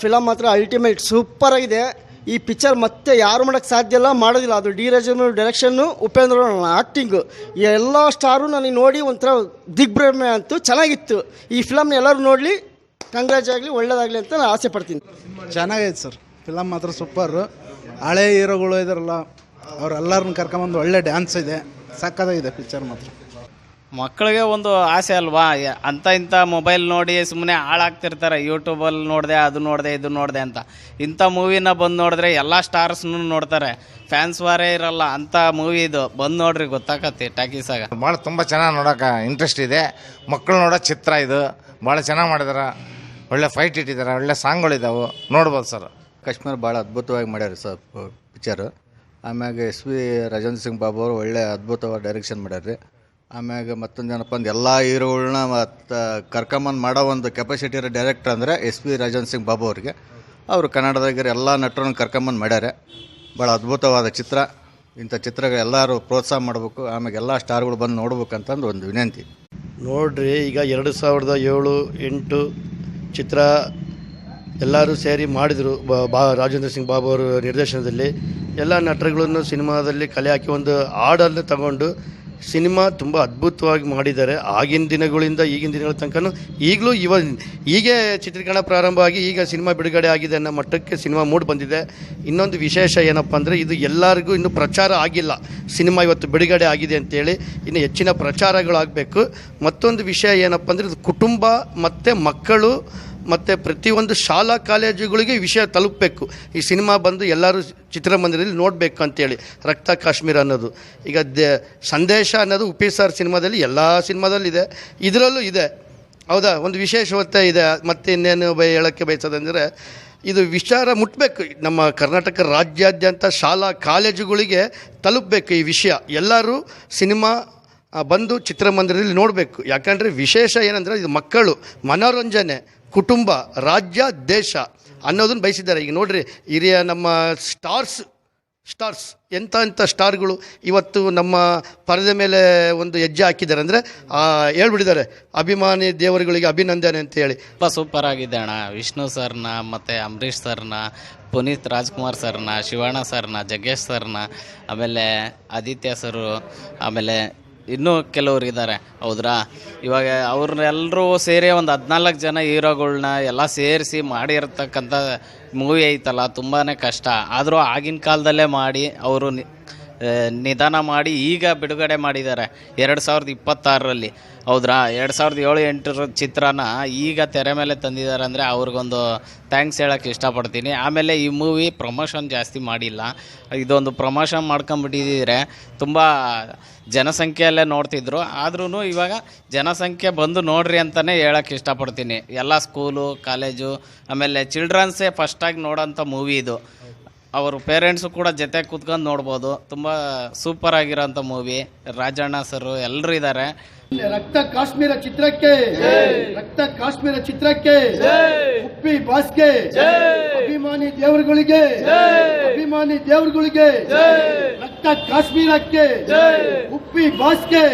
Film ಮಾತ್ರ ultimate super ಆಗಿದೆ. ಈ ಪಿಕ್ಚರ್ ಮತ್ತೆ ಯಾರು ಮಾಡೋಕ್ಕೆ ಸಾಧ್ಯ ಇಲ್ಲ, ಮಾಡೋದಿಲ್ಲ. ಅದು D Rajan direction, Upendra acting, ಎಲ್ಲ ಸ್ಟಾರು ನನಗೆ ನೋಡಿ ಒಂಥರ ದಿಗ್ಭ್ರಮೆ ಅಂತೂ ಚೆನ್ನಾಗಿತ್ತು. ಈ ಫಿಲಮ್ನ ಎಲ್ಲರೂ ನೋಡಲಿ, ಕಂಗ್ರಾಜ್ ಆಗಲಿ, ಒಳ್ಳೇದಾಗಲಿ ಅಂತ ನಾನು ಆಸೆ ಪಡ್ತೀನಿ. ಚೆನ್ನಾಗೈತೆ ಸರ್, ಫಿಲಮ್ ಮಾತ್ರ ಸೂಪರು. ಹಳೆ ಹೀರೋಗಳು ಇದಾರಲ್ಲ ಅವರೆಲ್ಲರನ್ನ ಕರ್ಕೊಂಬಂದು ಒಳ್ಳೆ ಡ್ಯಾನ್ಸ್ ಇದೆ, ಸಕ್ಕತ್ತಾಗಿದೆ ಪಿಕ್ಚರ್ ಮಾತ್ರ. ಮಕ್ಕಳಿಗೆ ಒಂದು ಆಸೆ ಅಲ್ವಾ, ಇಂಥ ಮೊಬೈಲ್ ನೋಡಿ ಸುಮ್ಮನೆ ಹಾಳಾಗ್ತಿರ್ತಾರೆ. ಯೂಟ್ಯೂಬಲ್ಲಿ ನೋಡಿದೆ, ಅದು ನೋಡಿದೆ, ಇದು ನೋಡಿದೆ ಅಂತ. ಇಂಥ ಮೂವಿನ ಬಂದು ನೋಡಿದ್ರೆ ಎಲ್ಲ ಸ್ಟಾರ್ಸ್ನು ನೋಡ್ತಾರೆ, ಫ್ಯಾನ್ಸ್ ವಾರೇ ಇರಲ್ಲ. ಅಂಥ ಮೂವಿ ಇದು, ಬಂದು ನೋಡ್ರಿ ಗೊತ್ತಾಗತ್ತೆ ಟಾಕೀಸಾಗ. ಭಾಳ ತುಂಬ ಚೆನ್ನಾಗಿ ನೋಡೋಕೆ ಇಂಟ್ರೆಸ್ಟ್ ಇದೆ. ಮಕ್ಕಳು ನೋಡೋ ಚಿತ್ರ ಇದು, ಭಾಳ ಚೆನ್ನಾಗಿ ಮಾಡಿದಾರೆ. ಒಳ್ಳೆ ಫೈಟ್ ಇಟ್ಟಿದ್ದಾರೆ, ಒಳ್ಳೆ ಸಾಂಗ್ಗಳಿದ್ದಾವೆ, ನೋಡ್ಬೋದು ಸರ್. ಕಾಶ್ಮೀರ ಭಾಳ ಅದ್ಭುತವಾಗಿ ಮಾಡ್ಯಾರ ಸರ್ ಪಿಕ್ಚರು. ಆಮ್ಯಾಗ SV ರಾಜೇಂದ್ರ ಸಿಂಗ್ ಬಾಬು ಅವರು ಒಳ್ಳೆ ಅದ್ಭುತವಾಗಿ ಡೈರೆಕ್ಷನ್ ಮಾಡ್ಯಾರ್ರಿ. ಆಮ್ಯಾಗ ಮತ್ತೊಂದು ಏನಪ್ಪ ಅಂದ್ರೆ ಎಲ್ಲ ಹೀರೋಗಳನ್ನ ಮತ್ತು ಕರ್ಕೊಂಬಂದು ಮಾಡೋ ಒಂದು ಕೆಪಾಸಿಟಿ ಇರೋ ಡೈರೆಕ್ಟರ್ ಅಂದರೆ SV ರಾಜೇಂದ್ರ ಸಿಂಗ್ ಬಾಬು ಅವರಿಗೆ. ಅವರು ಕನ್ನಡದಾಗಿರೋ ಎಲ್ಲ ನಟರನ್ನು ಕರ್ಕೊಂಬಂದು ಮಾಡ್ಯಾರೆ. ಭಾಳ ಅದ್ಭುತವಾದ ಚಿತ್ರ. ಇಂಥ ಚಿತ್ರಗಳು ಎಲ್ಲರೂ ಪ್ರೋತ್ಸಾಹ ಮಾಡಬೇಕು, ಆಮೇಲೆ ಎಲ್ಲ ಸ್ಟಾರ್ಗಳು ಬಂದು ನೋಡ್ಬೇಕಂತಂದು ಒಂದು ವಿನಂತಿ. ನೋಡ್ರಿ, ಈಗ 2007, 8 ಚಿತ್ರ ಎಲ್ಲರೂ ಸೇರಿ ಮಾಡಿದರು. ರಾಜೇಂದ್ರ ಸಿಂಗ್ ಬಾಬು ಅವರು ನಿರ್ದೇಶನದಲ್ಲಿ ಎಲ್ಲ ನಟರುಗಳನ್ನು ಸಿನಿಮಾದಲ್ಲಿ ಕಲೆ ಹಾಕಿ ಒಂದು ಹಾಡನ್ನು ತಗೊಂಡು ಸಿನಿಮಾ ತುಂಬ ಅದ್ಭುತವಾಗಿ ಮಾಡಿದ್ದಾರೆ. ಆಗಿನ ದಿನಗಳಿಂದ ಈಗಿನ ದಿನಗಳ ತನಕ ಈಗಲೂ ಹೀಗೆ ಚಿತ್ರೀಕರಣ ಪ್ರಾರಂಭ ಆಗಿ ಈಗ ಸಿನಿಮಾ ಬಿಡುಗಡೆ ಆಗಿದೆ ಅನ್ನೋ ಮಟ್ಟಕ್ಕೆ ಸಿನಿಮಾ ಮೂಡ್ ಬಂದಿದೆ. ಇನ್ನೊಂದು ವಿಶೇಷ ಏನಪ್ಪ ಅಂದರೆ, ಇದು ಎಲ್ಲರಿಗೂ ಇನ್ನೂ ಪ್ರಚಾರ ಆಗಿಲ್ಲ. ಸಿನಿಮಾ ಇವತ್ತು ಬಿಡುಗಡೆ ಆಗಿದೆ ಅಂತೇಳಿ ಇನ್ನು ಹೆಚ್ಚಿನ ಪ್ರಚಾರಗಳಾಗಬೇಕು. ಮತ್ತೊಂದು ವಿಷಯ ಏನಪ್ಪ ಅಂದರೆ, ಇದು ಕುಟುಂಬ ಮತ್ತು ಮಕ್ಕಳು ಮತ್ತು ಪ್ರತಿಯೊಂದು ಶಾಲಾ ಕಾಲೇಜುಗಳಿಗೆ ವಿಷಯ ತಲುಪಬೇಕು. ಈ ಸಿನಿಮಾ ಬಂದು ಎಲ್ಲರೂ ಚಿತ್ರಮಂದಿರದಲ್ಲಿ ನೋಡಬೇಕು ಅಂತೇಳಿ. ರಕ್ತ ಕಾಶ್ಮೀರ ಅನ್ನೋದು ಈಗ ಸಂದೇಶ ಅನ್ನೋದು ಉಪೇಂದ್ರ ಸಿನಿಮಾದಲ್ಲಿ ಎಲ್ಲ ಸಿನಿಮಾದಲ್ಲಿದೆ, ಇದರಲ್ಲೂ ಇದೆ. ಹೌದಾ, ಒಂದು ವಿಶೇಷತೆ ಇದೆ. ಮತ್ತು ಇನ್ನೇನು ಹೇಳೋಕ್ಕೆ ಬಯಸೋದಂದರೆ, ಇದು ವಿಚಾರ ಮುಟ್ಟಬೇಕು, ನಮ್ಮ ಕರ್ನಾಟಕ ರಾಜ್ಯಾದ್ಯಂತ ಶಾಲಾ ಕಾಲೇಜುಗಳಿಗೆ ತಲುಪಬೇಕು ಈ ವಿಷಯ. ಎಲ್ಲರೂ ಸಿನಿಮಾ ಬಂದು ಚಿತ್ರಮಂದಿರದಲ್ಲಿ ನೋಡಬೇಕು. ಯಾಕಂದರೆ ವಿಶೇಷ ಏನಂದರೆ, ಇದು ಮಕ್ಕಳು ಮನೋರಂಜನೆ, ಕುಟುಂಬ, ರಾಜ್ಯ, ದೇಶ ಅನ್ನೋದನ್ನು ಬಯಸಿದ್ದಾರೆ. ಈಗ ನೋಡ್ರಿ, ಹಿರಿಯ ನಮ್ಮ ಸ್ಟಾರ್ಸ್ ಎಂಥ ಸ್ಟಾರ್ಗಳು ಇವತ್ತು ನಮ್ಮ ಪರದೆ ಮೇಲೆ ಒಂದು ಹೆಜ್ಜೆ ಹಾಕಿದ್ದಾರೆ. ಅಂದರೆ ಹೇಳ್ಬಿಟ್ಟಿದ್ದಾರೆ, ಅಭಿಮಾನಿ ದೇವರುಗಳಿಗೆ ಅಭಿನಂದನೆ ಅಂತೇಳಿ. ತುಂಬ ಸೂಪರ್ ಆಗಿದೆ ಅಣ್ಣ. ವಿಷ್ಣು ಸರ್ನ, ಮತ್ತು ಅಂಬರೀಷ್ ಸರ್ನ, ಪುನೀತ್ ರಾಜ್ಕುಮಾರ್ ಸರ್ನ, ಶಿವಣ್ಣ ಸರ್ನ, ಜಗ್ಗೇಶ್ ಸರ್ನ, ಆಮೇಲೆ ಆದಿತ್ಯ ಸರು, ಆಮೇಲೆ ಇನ್ನೂ ಕೆಲವ್ರು ಇದ್ದಾರೆ. ಹೌದ್ರಾ, ಇವಾಗ ಅವ್ರನ್ನೆಲ್ಲರೂ ಸೇರಿ ಒಂದು 14 ಜನ ಹೀರೋಗಳ್ನ ಎಲ್ಲ ಸೇರಿಸಿ ಮಾಡಿರ್ತಕ್ಕಂಥ ಮೂವಿ ಐತಲ್ಲ, ತುಂಬಾ ಕಷ್ಟ. ಆದರೂ ಆಗಿನ ಕಾಲದಲ್ಲೇ ಮಾಡಿ ಅವರು ನಿಧಾನ ಮಾಡಿ ಈಗ ಬಿಡುಗಡೆ ಮಾಡಿದ್ದಾರೆ 2026ರಲ್ಲಿ. ಹೌದ್ರಾ, 2007-8 ಚಿತ್ರನ ಈಗ ತೆರೆ ಮೇಲೆ ತಂದಿದ್ದಾರೆ ಅಂದರೆ ಅವ್ರಿಗೊಂದು ಥ್ಯಾಂಕ್ಸ್ ಹೇಳೋಕ್ಕೆ ಇಷ್ಟಪಡ್ತೀನಿ. ಆಮೇಲೆ ಈ ಮೂವಿ ಪ್ರಮೋಷನ್ ಜಾಸ್ತಿ ಮಾಡಿಲ್ಲ, ಇದೊಂದು ಪ್ರಮೋಷನ್ ಮಾಡ್ಕೊಂಬಿಟ್ಟಿದ್ರೆ ತುಂಬ ಜನಸಂಖ್ಯೆಯಲ್ಲೇ ನೋಡ್ತಿದ್ರು. ಆದ್ರೂ ಇವಾಗ ಜನಸಂಖ್ಯೆ ಬಂದು ನೋಡ್ರಿ ಅಂತಲೇ ಹೇಳೋಕ್ಕೆ ಇಷ್ಟಪಡ್ತೀನಿ. ಎಲ್ಲ ಸ್ಕೂಲು, ಕಾಲೇಜು, ಆಮೇಲೆ ಚಿಲ್ಡ್ರನ್ಸೇ ಫಸ್ಟಾಗಿ ನೋಡೋಂಥ ಮೂವಿ ಇದು. ಅವರು ಪೇರೆಂಟ್ಸು ಕೂಡ ಜೊತೆ ಕೂತ್ಕೊಂಡು ನೋಡ್ಬೋದು. ತುಂಬ ಸೂಪರ್ ಆಗಿರೋಂಥ ಮೂವಿ. ರಾಜಣ್ಣ ಸರು ಎಲ್ಲರೂ ಇದ್ದಾರೆ. ರಕ್ತ ಕಾಶ್ಮೀರ ಚಿತ್ರಕ್ಕೆ, ರಕ್ತ ಕಾಶ್ಮೀರ ಚಿತ್ರಕ್ಕೆ, ಉಪ್ಪಿ ಬಾಸ್ಗೆ, ಅಭಿಮಾನಿ ದೇವರುಗಳಿಗೆ, ಅಭಿಮಾನಿ ದೇವರುಗಳಿಗೆ, ರಕ್ತ ಕಾಶ್ಮೀರಕ್ಕೆ, ಉಪ್ಪಿ ಬಾಸ್ಗೆ.